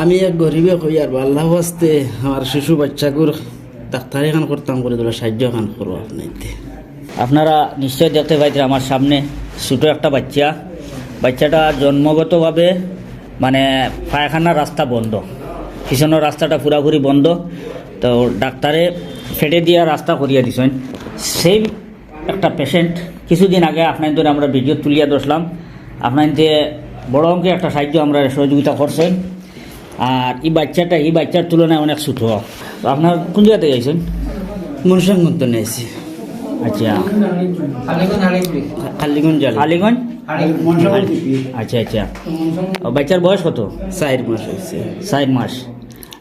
আমি এক গরিবে কই আর আল্লাহ হস্তে আমার শিশু বাচ্চাগুর ডাক্তারি খান করতাম করে তোলা সাহায্য খান করবো আপনাইতে। আপনারা নিশ্চয় দেখতে পাইতে আমার সামনে ছোটো একটা বাচ্চাটা জন্মগতভাবে মানে পায়খানার রাস্তা বন্ধ, পিছনের রাস্তাটা পুরাপুরি বন্ধ। তো ডাক্তারে ফেটে দিয়া রাস্তা করিয়া দিছেন। সেই একটা পেশেন্ট কিছুদিন আগে আপনাদের আমরা ভিডিও তুলিয়া দোসলাম, আপনাদের বড় অঙ্কে একটা সাহায্য আমরা সহযোগিতা করছেন। আর এই বাচ্চার তুলনায় অনেক ছোট। তো আপনার কোন জায়গাতে যাইছেন? মনসাং মতো নিয়েছি। আচ্ছা, খালিগঞ্জ আলিগঞ্জ। আচ্ছা আচ্ছা, বাচ্চার বয়স কত? 4 মাস হয়েছে। 4 মাস।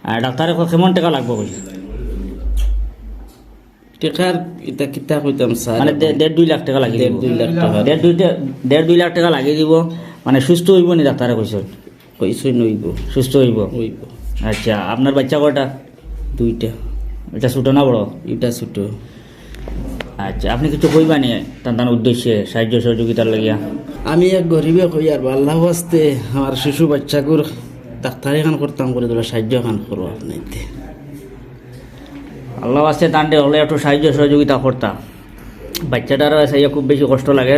আর ডাক্তারে কেমন টাকা লাগবে বলছে? টেকার এটা কিতা কইতাম স্যার, মানে 1.5-2 লাখ টাকা লাগিয়ে দিব। 1.5 লাখ টাকা। 1.5-2 লাখ টাকা লাগিয়ে দিব। মানে সুস্থ হইব নি ডাক্তারে কইছেন? কইসই নইব, সুস্থ হইব। আচ্ছা, আপনার বাচ্চা কটা? 2টা। এটা ছোটো না বড়? এটা ছোট। আচ্ছা, আপনি কিছু কইবা নি তার উদ্দেশ্যে সাহায্য সহযোগিতার লাগিয়া? আমি এক গরিবে কই আর আল্লাহ হস্তে আমার শিশু বাচ্চাগুর ডাক্তারি খান করতাম করে তোলা সাহায্য খান করবো আপনাইতে। আল্লাহ আসতে তান্ডে হলে একটু সাহায্য সহযোগিতা করতাম। বাচ্চাটার সেই খুব বেশি কষ্ট লাগে।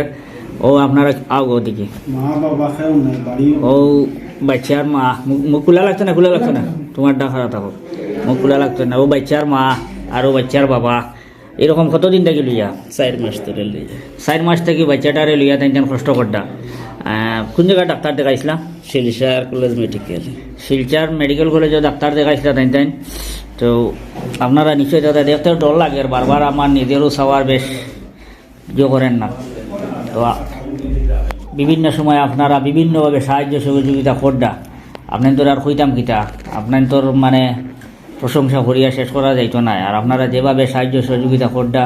ও আপনারা আও ওদিকে, ও বাচ্চার মা। মুখ খোলা লাগছে না? খোলা লাগছে না? তোমার ডাকা থাকো, মুখ খোলা লাগছে না। ও বাচ্চার মা আর ও বাচ্চার বাবা এরকম কতদিন থেকে লইয়া? 4 মাস ধরে লইয়া। 4 মাস থেকে বাচ্চাটারে লইয়া তাই কষ্ট করতা। কোন জায়গায় ডাক্তার দেখাইছিলাম? Silchar college medical. Silchar medical কলেজে ডাক্তার দেখাইছিলা তাই? তো আপনারা নিশ্চয়ই দাদা দেখতেও ডর লাগে, বারবার আমার নিজেরও সবার বেশ করেন না। তো বিভিন্ন সময় আপনারা বিভিন্নভাবে সাহায্য সহযোগিতা করডা। আপনার তোর আর কইতাম কিতা, আপনার তোর মানে প্রশংসা করিয়া শেষ করা যাইতো না। আর আপনারা যেভাবে সাহায্য সহযোগিতা করডা,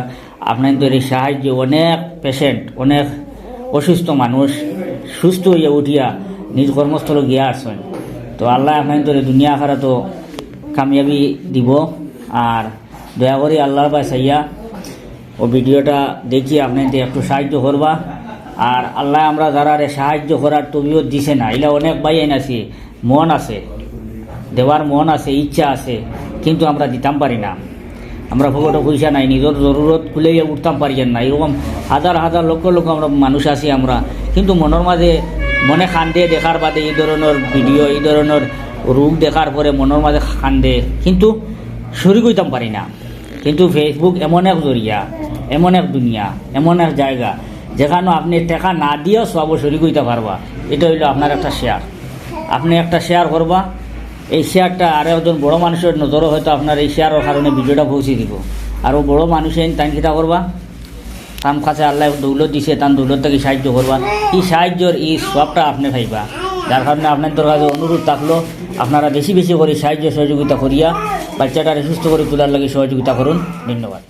আপনার তোর এই সাহায্য অনেক পেশেন্ট, অনেক অসুস্থ মানুষ সুস্থ হইয়া উঠিয়া নিজ কর্মস্থল গিয়া আসছেন। তো আল্লাহ আপনার তোর দুনিয়া আখারা তো কামিয়াবি দিব। আর দয়া করি আল্লাহর পায়ে চাইয়া ও ভিডিওটা দেখি আপনাদের একটু সাহায্য করবা। আর আল্লাহ আমরা যারা সাহায্য করার তবিও দিছে না, এলা অনেক ভাই আইনাছি, মন আছে দেওয়ার, মন আছে, ইচ্ছা আছে, কিন্তু আমরা দিতাম পারি না। আমরা ভোগটা পয়সা নাই, নিজের জরুরত খুলে উঠতাম পারি না। এরকম হাজার হাজার লক্ষ লক্ষ আমরা মানুষ আছি আমরা, কিন্তু মনের মাঝে মনে খান্দে দেখার বাদে এই ধরনের ভিডিও, এই ধরনের রোগ দেখার পরে মনের মাঝে খান্দে, কিন্তু শরীর হইতাম পারি না। কিন্তু ফেসবুক এমন এক জরিয়া, এমন এক দুনিয়া, এমন এক জায়গা যেখানে আপনি টাকা না দিয়েও সব শরীর হইতে পারবা। এটা হইলো আপনার একটা শেয়ার। আপনি একটা শেয়ার করবা, এই শেয়ারটা আর একজন বড়ো মানুষের নজরও হয়তো আপনার এই শেয়ারের কারণে ভিডিওটা পৌঁছে দিব। আর ও বড়ো মানুষের তাই কিতা করবা, তার কাছে আল্লাহ দৌলত দিছে, তার দৌলত থেকে সাহায্য করবা। এই সাহায্যর এই সবটা আপনি পাইবা। যার কারণে আপনাদের কাছে অনুরোধ থাকলো, আপনারা বেশি বেশি করে সাহায্য সহযোগিতা করিয়া বাচ্চাটারে সুস্থ করে তোলার লাগে সহযোগিতা করুন। ধন্যবাদ।